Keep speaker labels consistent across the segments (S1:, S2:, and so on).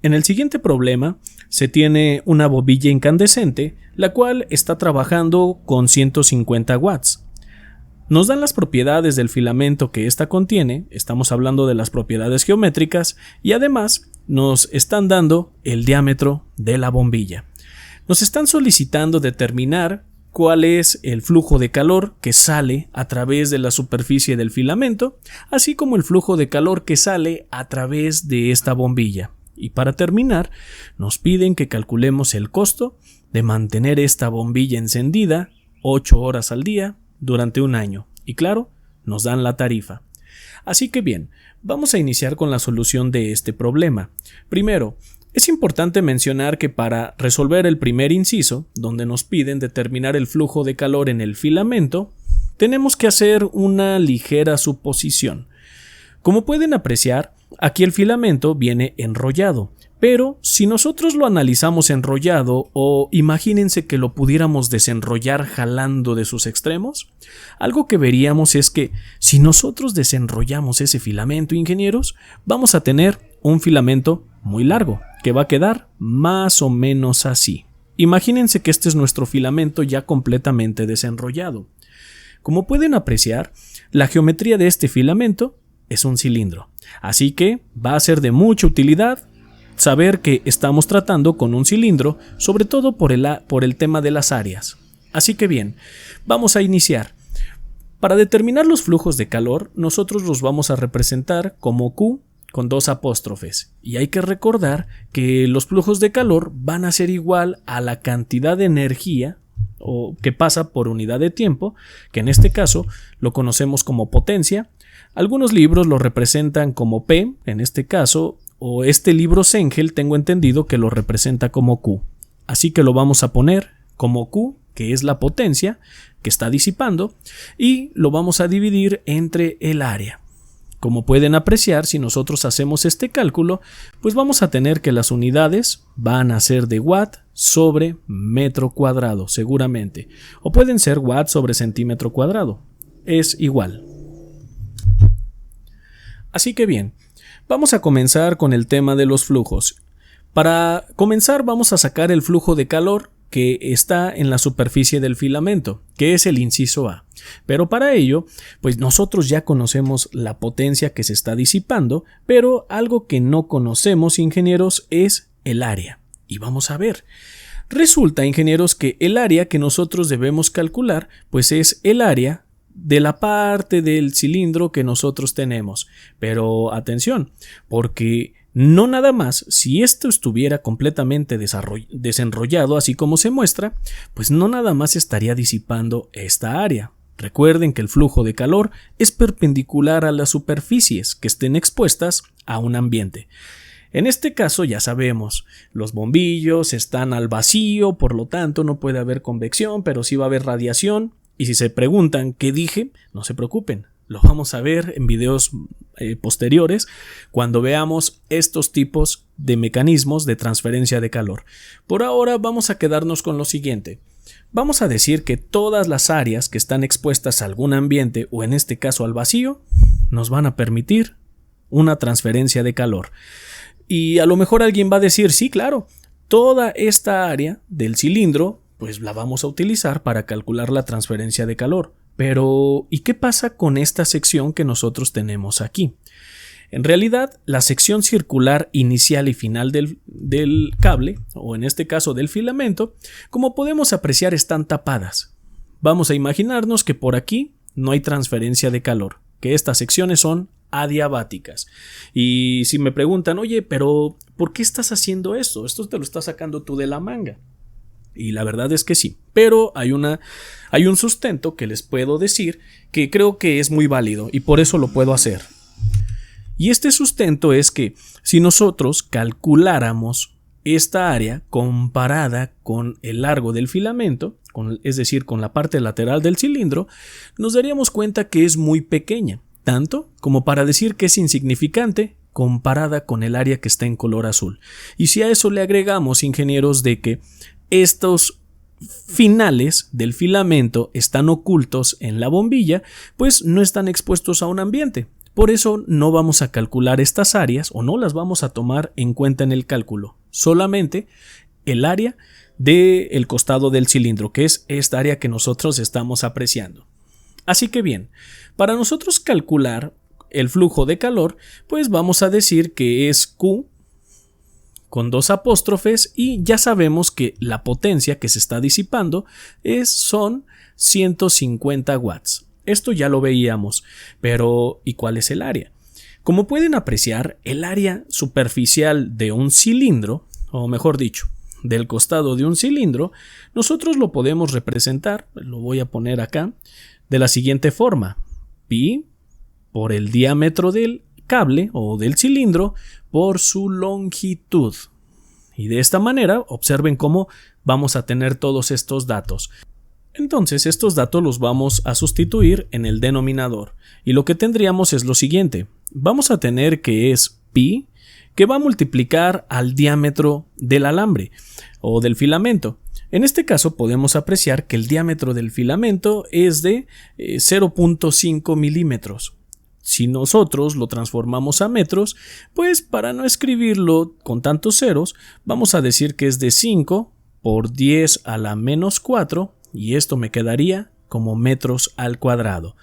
S1: En el siguiente problema se tiene una bombilla incandescente, la cual está trabajando con 150 watts. Nos dan las propiedades del filamento que ésta contiene, estamos hablando de las propiedades geométricas, y además nos están dando el diámetro de la bombilla. Nos están solicitando determinar cuál es el flujo de calor que sale a través de la superficie del filamento, así como el flujo de calor que sale a través de esta bombilla. Y para terminar, nos piden que calculemos el costo de mantener esta bombilla encendida 8 horas al día durante un año. Y claro, nos dan la tarifa. Así que bien, vamos a iniciar con la solución de este problema. Primero, es importante mencionar que para resolver el primer inciso, donde nos piden determinar el flujo de calor en el filamento, tenemos que hacer una ligera suposición. Como pueden apreciar, aquí el filamento viene enrollado, pero si nosotros lo analizamos enrollado o imagínense que lo pudiéramos desenrollar jalando de sus extremos, algo que veríamos es que si nosotros desenrollamos ese filamento, ingenieros, vamos a tener un filamento muy largo, que va a quedar más o menos así. Imagínense que este es nuestro filamento ya completamente desenrollado. Como pueden apreciar, la geometría de este filamento es un cilindro, así que va a ser de mucha utilidad saber que estamos tratando con un cilindro, sobre todo por el tema de las áreas. Así que bien, vamos a iniciar. Para determinar los flujos de calor, nosotros los vamos a representar como Q con 2 apóstrofes. Y hay que recordar que los flujos de calor van a ser igual a la cantidad de energía o que pasa por unidad de tiempo, que en este caso lo conocemos como potencia. Algunos libros lo representan como P, en este caso, o este libro Sengel tengo entendido que lo representa como Q. Así que lo vamos a poner como Q, que es la potencia que está disipando, y lo vamos a dividir entre el área. Como pueden apreciar, si nosotros hacemos este cálculo, pues vamos a tener que las unidades van a ser de watt sobre metro cuadrado, seguramente. O pueden ser watt sobre centímetro cuadrado. Es igual. Así que bien, vamos a comenzar con el tema de los flujos. Para comenzar vamos a sacar el flujo de calor que está en la superficie del filamento, que es el inciso A. Pero para ello, pues nosotros ya conocemos la potencia que se está disipando, pero algo que no conocemos, ingenieros, es el área. Y vamos a ver. Resulta, ingenieros, que el área que nosotros debemos calcular, pues es el área de la parte del cilindro que nosotros tenemos. Pero atención, porque no nada más, si esto estuviera completamente desenrollado así como se muestra, pues no nada más estaría disipando esta área. Recuerden que el flujo de calor es perpendicular a las superficies que estén expuestas a un ambiente. En este caso ya sabemos, los bombillos están al vacío, por lo tanto no puede haber convección, pero sí va a haber radiación. Y si se preguntan qué dije, no se preocupen. Lo vamos a ver en videos posteriores cuando veamos estos tipos de mecanismos de transferencia de calor. Por ahora vamos a quedarnos con lo siguiente. Vamos a decir que todas las áreas que están expuestas a algún ambiente o en este caso al vacío nos van a permitir una transferencia de calor. Y a lo mejor alguien va a decir, sí, claro, toda esta área del cilindro pues la vamos a utilizar para calcular la transferencia de calor. Pero, ¿y qué pasa con esta sección que nosotros tenemos aquí? En realidad, la sección circular inicial y final del cable, o en este caso del filamento, como podemos apreciar, están tapadas. Vamos a imaginarnos que por aquí no hay transferencia de calor, que estas secciones son adiabáticas. Y si me preguntan, oye, pero ¿por qué estás haciendo esto? Esto te lo estás sacando tú de la manga. Y la verdad es que sí, pero hay un sustento que les puedo decir que creo que es muy válido y por eso lo puedo hacer. Y este sustento es que si nosotros calculáramos esta área comparada con el largo del filamento, es decir, con la parte lateral del cilindro, nos daríamos cuenta que es muy pequeña, tanto como para decir que es insignificante comparada con el área que está en color azul. Y si a eso le agregamos, ingenieros, de que estos finales del filamento están ocultos en la bombilla, pues no están expuestos a un ambiente. Por eso no vamos a calcular estas áreas o no las vamos a tomar en cuenta en el cálculo, solamente el área del costado del cilindro, que es esta área que nosotros estamos apreciando. Así que bien, para nosotros calcular el flujo de calor, pues vamos a decir que es Q con 2 apóstrofes y ya sabemos que la potencia que se está disipando son 150 watts. Esto ya lo veíamos, pero ¿y cuál es el área? Como pueden apreciar, el área superficial de un cilindro, o mejor dicho, del costado de un cilindro, nosotros lo podemos representar, lo voy a poner acá, de la siguiente forma: pi por el diámetro del cable o del cilindro por su longitud. Y de esta manera, observen cómo vamos a tener todos estos datos. Entonces, estos datos los vamos a sustituir en el denominador. Y lo que tendríamos es lo siguiente. Vamos a tener que es pi, que va a multiplicar al diámetro del alambre o del filamento. En este caso podemos apreciar que el diámetro del filamento es de 0.5 milímetros. Si nosotros lo transformamos a metros, pues para no escribirlo con tantos ceros, vamos a decir que es de 5 por 10 a la menos 4, y esto me quedaría como metros al cuadrado.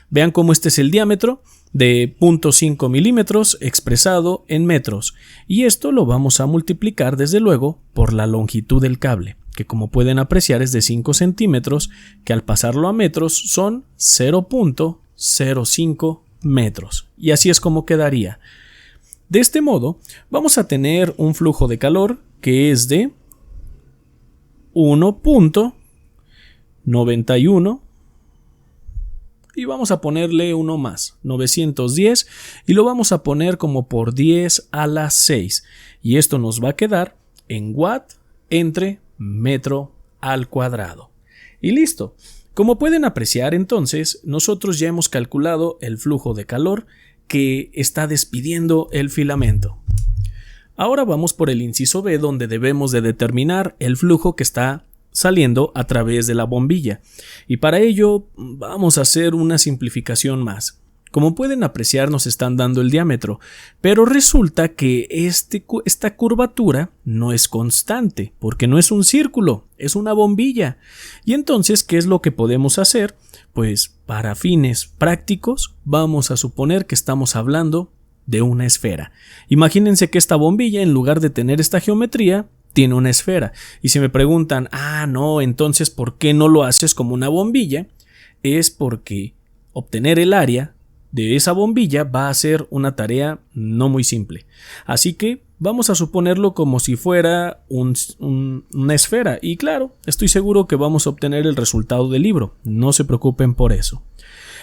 S1: Vean cómo este es el diámetro de 0.5 milímetros expresado en metros, y esto lo vamos a multiplicar desde luego por la longitud del cable, que como pueden apreciar es de 5 centímetros, que al pasarlo a metros son 0.05 metros, y así es como quedaría. De este modo vamos a tener un flujo de calor que es de 1.91 y vamos a ponerle uno más, 910, y lo vamos a poner como por 10 a la 6, y esto nos va a quedar en watt entre metro al cuadrado. Y listo. Como pueden apreciar, entonces, nosotros ya hemos calculado el flujo de calor que está despidiendo el filamento. Ahora vamos por el inciso B, donde debemos de determinar el flujo que está saliendo a través de la bombilla. Y para ello vamos a hacer una simplificación más. Como pueden apreciar, nos están dando el diámetro, pero resulta que esta curvatura no es constante, porque no es un círculo, es una bombilla. Y entonces, ¿qué es lo que podemos hacer? Pues para fines prácticos vamos a suponer que estamos hablando de una esfera. Imagínense que esta bombilla, en lugar de tener esta geometría, tiene una esfera. Y si me preguntan, no, entonces ¿por qué no lo haces como una bombilla? Es porque obtener el área de esa bombilla va a ser una tarea no muy simple. Así que vamos a suponerlo como si fuera una esfera. Y claro, estoy seguro que vamos a obtener el resultado del libro. No se preocupen por eso.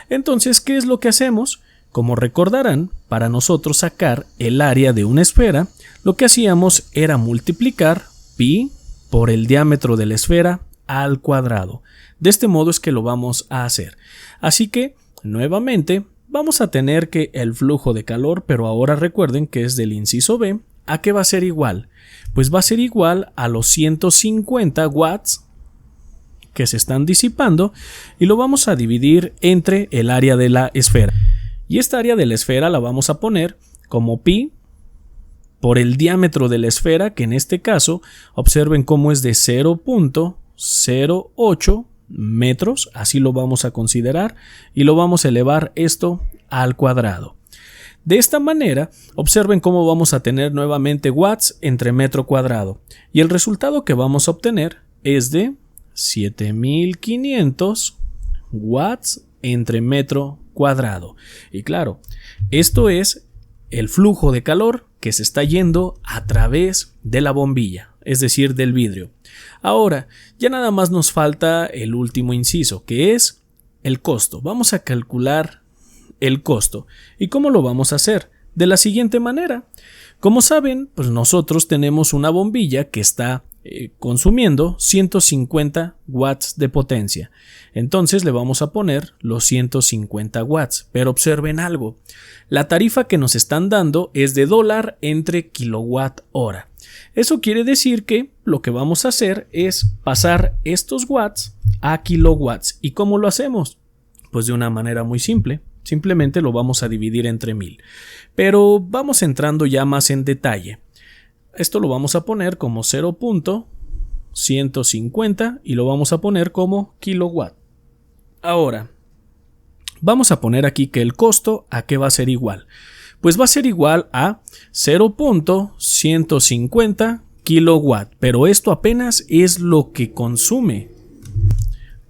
S1: Entonces, ¿qué es lo que hacemos? Como recordarán, para nosotros sacar el área de una esfera, lo que hacíamos era multiplicar pi por el diámetro de la esfera al cuadrado. De este modo es que lo vamos a hacer. Así que, nuevamente, vamos a tener que el flujo de calor, pero ahora recuerden que es del inciso B, ¿a qué va a ser igual? Pues va a ser igual a los 150 watts que se están disipando y lo vamos a dividir entre el área de la esfera. Y esta área de la esfera la vamos a poner como pi por el diámetro de la esfera, que en este caso, observen cómo es de 0.08 metros, así lo vamos a considerar, y lo vamos a elevar esto al cuadrado. De esta manera, observen cómo vamos a tener nuevamente watts entre metro cuadrado, y el resultado que vamos a obtener es de 7500 watts entre metro cuadrado. Y claro, esto es el flujo de calor que se está yendo a través de la bombilla, es decir, del vidrio. Ahora, ya nada más nos falta el último inciso, que es el costo. Vamos a calcular el costo. ¿Y cómo lo vamos a hacer? De la siguiente manera. Como saben, pues nosotros tenemos una bombilla que está consumiendo 150 watts de potencia. Entonces le vamos a poner los 150 watts. Pero observen algo. La tarifa que nos están dando es de $1 entre kilowatt hora. Eso quiere decir que lo que vamos a hacer es pasar estos watts a kilowatts. ¿Y cómo lo hacemos? Pues de una manera muy simple. simplemente lo vamos a dividir entre 1000. Pero vamos entrando ya más en detalle. Esto lo vamos a poner como 0.150 y lo vamos a poner como kilowatt. Ahora, vamos a poner aquí que el costo, ¿a qué va a ser igual? Pues va a ser igual a 0.150 kilowatt, pero esto apenas es lo que consume.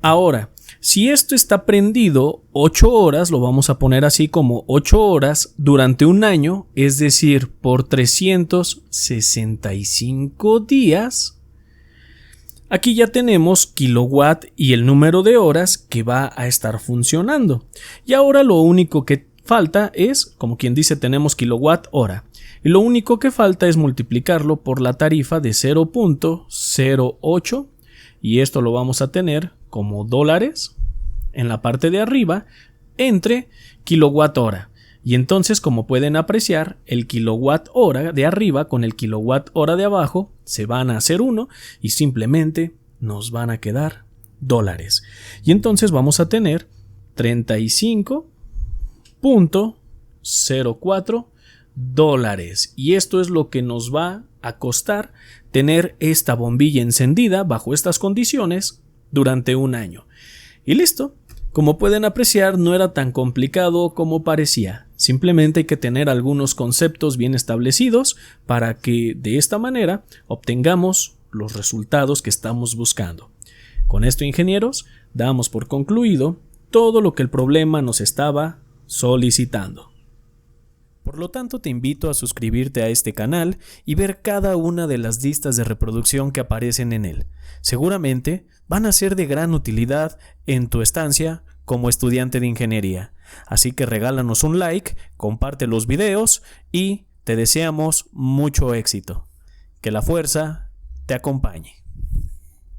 S1: Ahora, si esto está prendido 8 horas, lo vamos a poner así como 8 horas durante un año, es decir, por 365 días. Aquí ya tenemos kilowatt y el número de horas que va a estar funcionando. Y ahora lo único que falta es, como quien dice, tenemos kilowatt hora. Y lo único que falta es multiplicarlo por la tarifa de 0.08 y esto lo vamos a tener como dólares en la parte de arriba entre kilowatt hora. Y entonces, como pueden apreciar, el kilowatt hora de arriba con el kilowatt hora de abajo se van a hacer uno y simplemente nos van a quedar dólares. Y entonces vamos a tener 35.04 dólares. Y esto es lo que nos va a costar tener esta bombilla encendida bajo estas condiciones durante un año. Y listo. Como pueden apreciar, no era tan complicado como parecía. Simplemente hay que tener algunos conceptos bien establecidos para que de esta manera obtengamos los resultados que estamos buscando. Con esto, ingenieros, damos por concluido todo lo que el problema nos estaba solicitando. Por lo tanto, te invito a suscribirte a este canal y ver cada una de las listas de reproducción que aparecen en él. Seguramente van a ser de gran utilidad en tu estancia como estudiante de ingeniería. Así que regálanos un like, comparte los videos y te deseamos mucho éxito. Que la fuerza te acompañe.